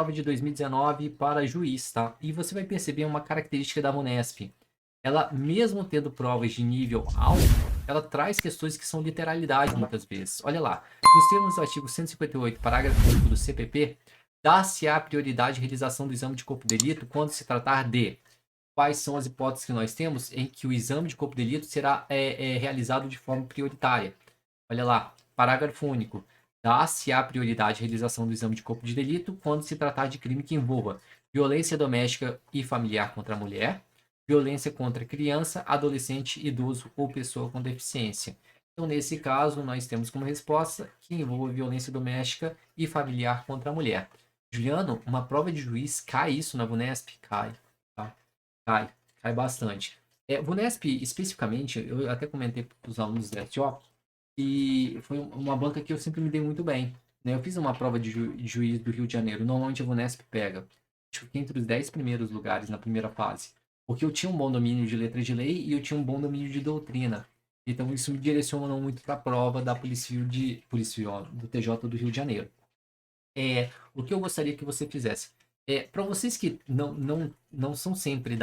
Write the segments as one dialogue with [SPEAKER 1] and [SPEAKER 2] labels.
[SPEAKER 1] prova de 2019 para juiz, tá? E você vai perceber uma característica da VUNESP. Ela, mesmo tendo provas de nível alto, ela traz questões que são literalidade muitas vezes. Olha lá, nos termos do artigo 158, parágrafo único do CPP, dá-se-á prioridade à realização do exame de corpo de delito quando se tratar de quais são as hipóteses que nós temos em que o exame de corpo de delito será realizado de forma prioritária. Olha lá, parágrafo único. Dá-se-á prioridade à realização do exame de corpo de delito quando se tratar de crime que envolva violência doméstica e familiar contra a mulher, violência contra criança, adolescente, idoso ou pessoa com deficiência. Então, nesse caso, nós temos como resposta que envolva violência doméstica e familiar contra a mulher. Juliano, uma prova de juiz, cai isso na VUNESP? Cai, tá? Cai bastante. VUNESP, especificamente, eu até comentei para os alunos da STO, e foi uma banca que eu sempre me dei muito bem. Né? Eu fiz uma prova de juiz do Rio de Janeiro. Normalmente a VUNESP pega. Acho que fiquei entre os 10 primeiros lugares na primeira fase. Porque eu tinha um bom domínio de letra de lei e eu tinha um bom domínio de doutrina. Então isso me direcionou muito para a prova da Polícia do TJ do Rio de Janeiro. O que eu gostaria que você fizesse? Para vocês que não são sempre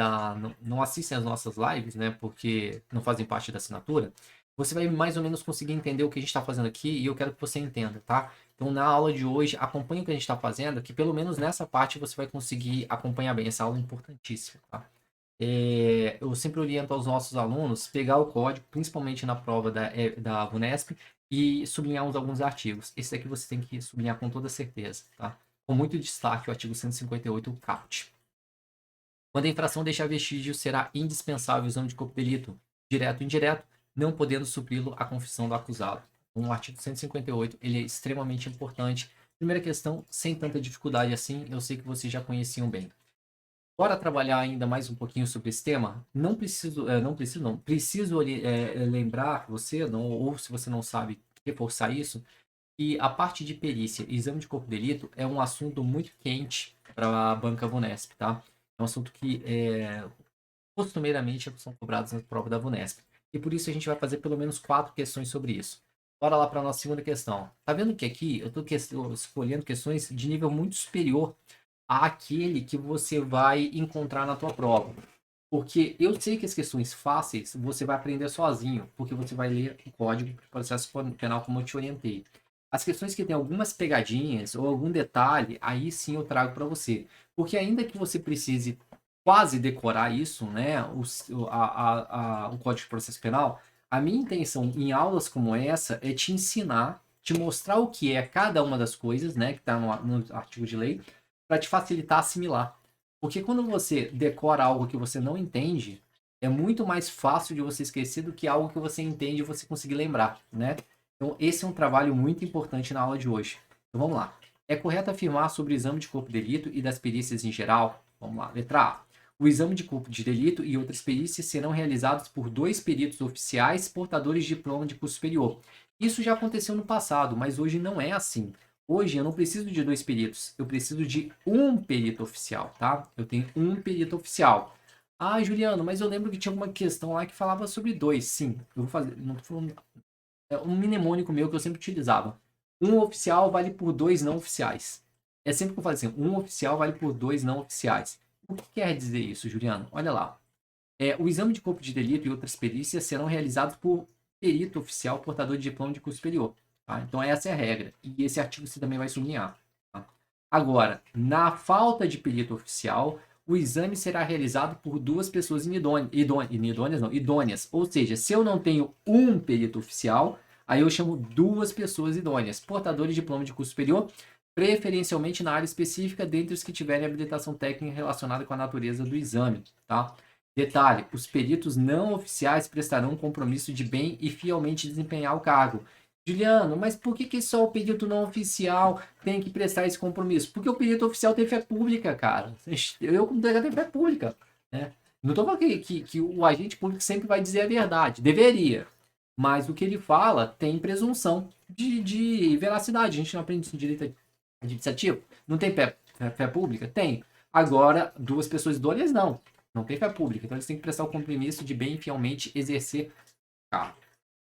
[SPEAKER 1] não assistem as nossas lives, né? Porque não fazem parte da assinatura, você vai mais ou menos conseguir entender o que a gente está fazendo aqui e eu quero que você entenda, tá? Então, na aula de hoje, acompanhe o que a gente está fazendo, que pelo menos nessa parte você vai conseguir acompanhar bem. Essa aula é importantíssima, tá? Eu sempre oriento aos nossos alunos pegar o código, principalmente na prova da VUNESP, e sublinhar alguns artigos. Esse daqui você tem que sublinhar com toda certeza, tá? Com muito destaque o artigo 158, o CAPT. Quando a infração deixar vestígio, será indispensável o exame de corpo de delito, direto ou indireto, não podendo supri-lo a confissão do acusado. O artigo 158, ele é extremamente importante. Primeira questão, sem tanta dificuldade assim, eu sei que vocês já conheciam bem. Bora trabalhar ainda mais um pouquinho sobre esse tema? Preciso lembrar você, ou se você não sabe, reforçar isso, que a parte de perícia e exame de corpo de delito é um assunto muito quente para a banca VUNESP, tá? É um assunto que costumeiramente são cobrados na prova da VUNESP. E por isso a gente vai fazer pelo menos 4 questões sobre isso. Bora lá para a nossa segunda questão. Tá vendo que aqui eu estou escolhendo questões de nível muito superior àquele que você vai encontrar na tua prova. Porque eu sei que as questões fáceis você vai aprender sozinho, porque você vai ler o Código de Processo Penal como eu te orientei. As questões que tem algumas pegadinhas ou algum detalhe, aí sim eu trago para você. Porque ainda que você precise quase decorar isso, né, o Código de Processo Penal, a minha intenção em aulas como essa é te ensinar, te mostrar o que é cada uma das coisas, né, que está no artigo de lei, para te facilitar assimilar. Porque quando você decora algo que você não entende, é muito mais fácil de você esquecer do que algo que você entende e você conseguir lembrar, né? Então, esse é um trabalho muito importante na aula de hoje. Então, vamos lá. É correto afirmar sobre o exame de corpo de delito e das perícias em geral? Vamos lá. Letra A. O exame de corpo de delito e outras perícias serão realizados por 2 peritos oficiais portadores de diploma de curso superior. Isso já aconteceu no passado, mas hoje não é assim. Hoje eu não preciso de 2 peritos, eu preciso de um perito oficial, tá? Eu tenho um perito oficial. Ah, Juliano, mas eu lembro que tinha uma questão lá que falava sobre 2. Sim, eu vou fazer. Não tô falando. É um mnemônico meu que eu sempre utilizava. Um oficial vale por 2 não oficiais. É sempre que eu falo assim: um oficial vale por 2 não oficiais. O que quer dizer isso, Juliano? Olha lá. O exame de corpo de delito e outras perícias serão realizados por perito oficial portador de diploma de curso superior. Tá? Então, essa é a regra. E esse artigo você também vai sublinhar. Tá? Agora, na falta de perito oficial, o exame será realizado por 2 pessoas idôneas. Ou seja, se eu não tenho um perito oficial, aí eu chamo 2 pessoas idôneas, portadores de diploma de curso superior, preferencialmente na área específica, dentre os que tiverem habilitação técnica relacionada com a natureza do exame. Tá? Detalhe, os peritos não oficiais prestarão um compromisso de bem e fielmente desempenhar o cargo. Juliano, mas por que só o perito não oficial tem que prestar esse compromisso? Porque o perito oficial tem fé pública, cara. Eu, como delegado, tenho fé pública. Né? Não estou falando que o agente público sempre vai dizer a verdade. Deveria. Mas o que ele fala tem presunção de veracidade. A gente não aprende isso em direito administrativo. Não tem fé pública? Tem. Agora, 2 pessoas idôneas, não. Não tem fé pública. Então, eles têm que prestar o compromisso de bem e fielmente exercer cargo.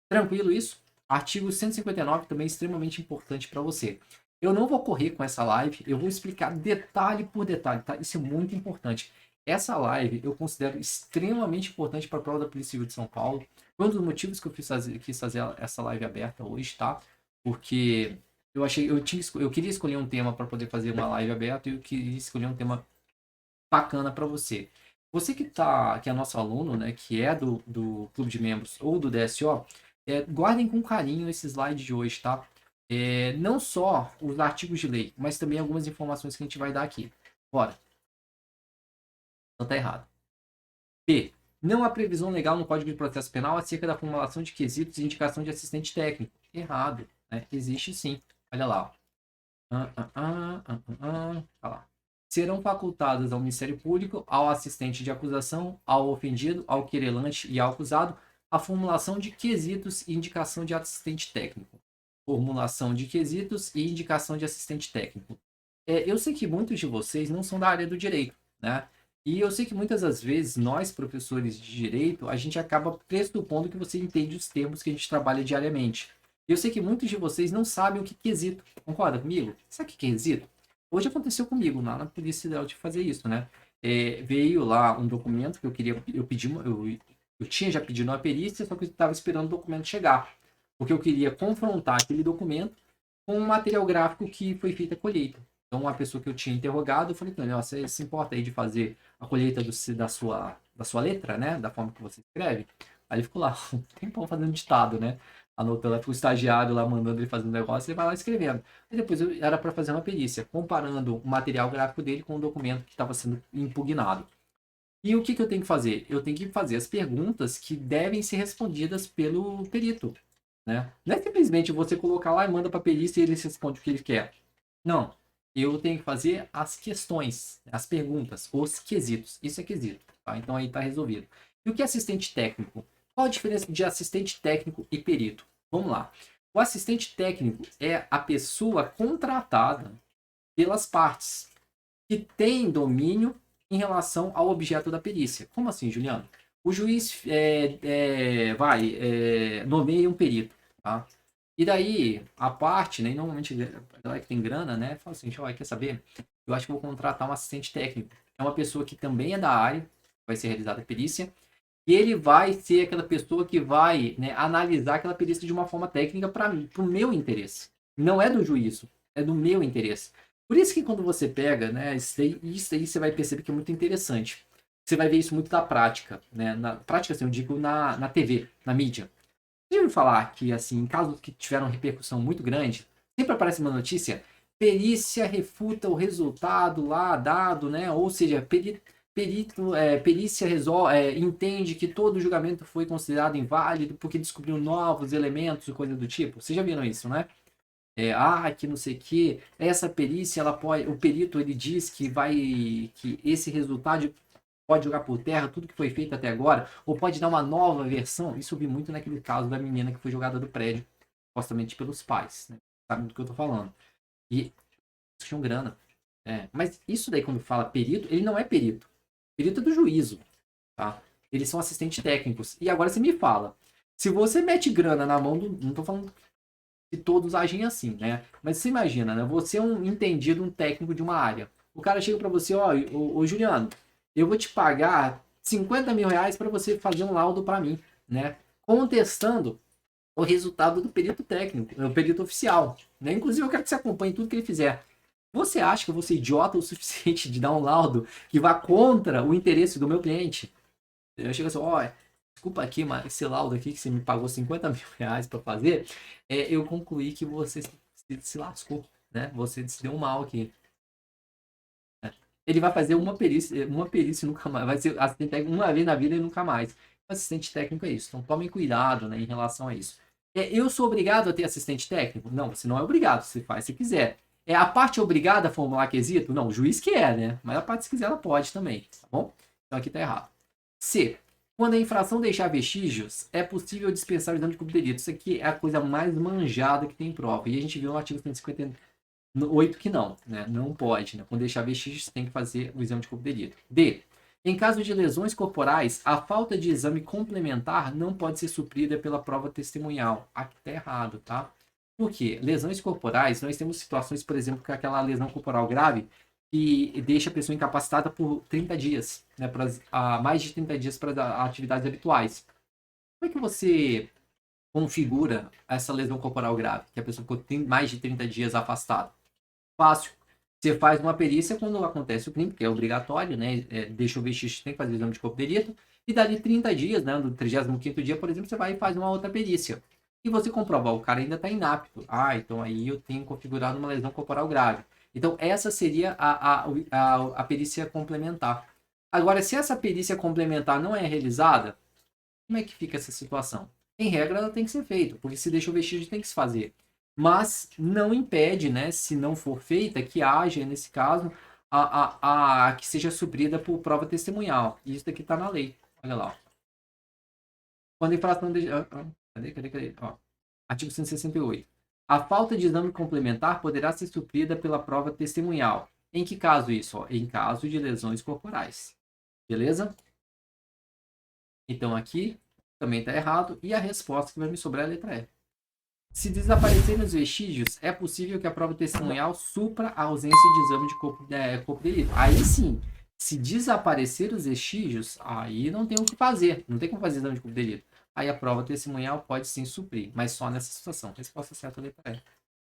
[SPEAKER 1] Tranquilo isso? Artigo 159 também é extremamente importante para você. Eu não vou correr com essa live, eu vou explicar detalhe por detalhe, tá? Isso é muito importante. Essa live eu considero extremamente importante para a prova da Polícia Civil de São Paulo. Foi um dos motivos que eu quis fazer essa live aberta hoje, tá? Porque eu queria escolher um tema para poder fazer uma live aberta e eu queria escolher um tema bacana para você. Você que é nosso aluno, né, que é do Clube de Membros ou do DSO, guardem com carinho esse slide de hoje, tá? Não só os artigos de lei, mas também algumas informações que a gente vai dar aqui. Bora. Não tá errado. B. Não há previsão legal no Código de Processo Penal acerca da formulação de quesitos e indicação de assistente técnico. Errado. Né? Existe sim. Olha lá. Olha lá. Serão facultadas ao Ministério Público, ao assistente de acusação, ao ofendido, ao querelante e ao acusado a formulação de quesitos e indicação de assistente técnico. Formulação de quesitos e indicação de assistente técnico. Eu sei que muitos de vocês não são da área do direito, né? E eu sei que muitas das vezes nós, professores de direito, a gente acaba pressupondo que você entende os termos que a gente trabalha diariamente. Eu sei que muitos de vocês não sabem o que é quesito. Concorda comigo? Sabe o que é quesito? Hoje aconteceu comigo lá na Polícia Federal de fazer isso, né? Veio lá um documento que eu tinha já pedido uma perícia, só que eu estava esperando o documento chegar. Porque eu queria confrontar aquele documento com um material gráfico que foi feita a colheita. Então, uma pessoa que eu tinha interrogado, eu falei com ele, você se importa aí de fazer a colheita da sua letra, né? Da forma que você escreve? Aí ele ficou lá, um tempão fazendo ditado, né? Anotando, ficou o estagiário lá mandando ele fazer um negócio, ele vai lá escrevendo. E depois era para fazer uma perícia, comparando o material gráfico dele com o documento que estava sendo impugnado. E o que eu tenho que fazer? Eu tenho que fazer as perguntas que devem ser respondidas pelo perito. Né? Não é simplesmente você colocar lá e manda para a perícia e ele responde o que ele quer. Não. Eu tenho que fazer as questões, as perguntas, os quesitos. Isso é quesito. Tá? Então aí está resolvido. E o que é assistente técnico? Qual a diferença de assistente técnico e perito? Vamos lá. O assistente técnico é a pessoa contratada pelas partes que tem domínio em relação ao objeto da perícia. Como assim, Juliano? O juiz nomeia um perito, tá? E daí, a parte, né, normalmente a galera que tem grana, né, fala assim, quer saber? Eu acho que vou contratar um assistente técnico. É uma pessoa que também é da área, vai ser realizada a perícia, e ele vai ser aquela pessoa que vai, né, analisar aquela perícia de uma forma técnica para o meu interesse. Não é do juízo, é do meu interesse. Por isso que quando você pega, né, isso aí você vai perceber que é muito interessante. Você vai ver isso muito na prática, né? Na prática, assim, eu digo na TV, na mídia. Você já ouviu falar que, assim, em casos que tiveram repercussão muito grande, sempre aparece uma notícia, perícia refuta o resultado lá dado, né? Ou seja, perícia entende que todo julgamento foi considerado inválido porque descobriu novos elementos e coisa do tipo. Vocês já viram isso, né? Que não sei o que, essa perícia, o perito ele diz que esse resultado pode jogar por terra tudo que foi feito até agora, ou pode dar uma nova versão. Isso eu vi muito naquele caso da menina que foi jogada do prédio, supostamente pelos pais, né? Sabe do que eu tô falando. E eles tinham grana. Mas isso daí, quando fala perito, ele não é perito. Perito é do juízo, tá? Eles são assistentes técnicos. E agora você me fala, se você mete grana na mão do... Não tô falando que todos agem assim, né? Mas você imagina, né? Você é um entendido, um técnico de uma área. O cara chega para você, ô Juliano, eu vou te pagar 50 mil reais para você fazer um laudo para mim, né? Contestando o resultado do perito técnico, o perito oficial, né? Inclusive eu quero que você acompanhe tudo que ele fizer. Você acha que eu vou ser idiota o suficiente de dar um laudo que vá contra o interesse do meu cliente? Eu chego assim, desculpa aqui, mas esse laudo aqui que você me pagou 50 mil reais para fazer, eu concluí que você se lascou, né? Você se deu mal aqui. Ele vai fazer uma perícia nunca mais. Vai ser assistente técnico uma vez na vida e nunca mais. O assistente técnico é isso. Então tomem cuidado, né, em relação a isso. Eu sou obrigado a ter assistente técnico? Não, você não é obrigado. Você faz se quiser. A parte obrigada a formular quesito? Não, o juiz quer, né? Mas a parte se quiser ela pode também, tá bom? Então aqui tá errado. C. Quando a infração deixar vestígios, é possível dispensar o exame de corpo de delito. Isso aqui é a coisa mais manjada que tem em prova. E a gente viu no artigo 158 que não, né? Não pode, né? Quando deixar vestígios, você tem que fazer o exame de corpo de delito. D. Em caso de lesões corporais, a falta de exame complementar não pode ser suprida pela prova testemunhal. Aqui tá errado, tá? Por quê? Lesões corporais, nós temos situações, por exemplo, com aquela lesão corporal grave que deixa a pessoa incapacitada por 30 dias, né, mais de 30 dias para atividades habituais. Como é que você configura essa lesão corporal grave, que a pessoa ficou mais de 30 dias afastada? Fácil. Você faz uma perícia quando acontece o crime, que é obrigatório, né? Deixa o vestígio, tem que fazer o exame de corpo de delito. E dali 30 dias, né? No 35º dia, por exemplo, você vai e faz uma outra perícia. E você comprova, o cara ainda está inapto. Ah, então aí eu tenho configurado uma lesão corporal grave. Então, essa seria a perícia complementar. Agora, se essa perícia complementar não é realizada, como é que fica essa situação? Em regra, ela tem que ser feita, porque se deixa o vestígio, tem que se fazer. Mas não impede, né, se não for feita, que haja, nesse caso, que seja suprida por prova testemunhal. Isso daqui está na lei. Olha lá. Ó. Quando a infração de... Cadê? Ó. Artigo 168. A falta de exame complementar poderá ser suprida pela prova testemunhal. Em que caso isso? Ó? Em caso de lesões corporais. Beleza? Então aqui também está errado. E a resposta que vai me sobrar é a letra E. Se desaparecerem os vestígios, é possível que a prova testemunhal supra a ausência de exame de corpo de delito. Aí sim, se desaparecer os vestígios, aí não tem o que fazer. Não tem como fazer exame de corpo de delito. Aí a prova testemunhal pode sim suprir, mas só nessa situação. Resposta certa, letra E.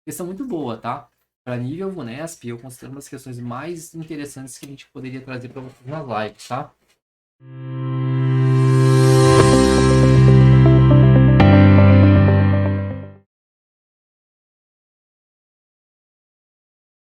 [SPEAKER 1] Questão muito boa, tá? Para nível VUNESP, eu considero uma das questões mais interessantes que a gente poderia trazer para vocês nas lives, tá?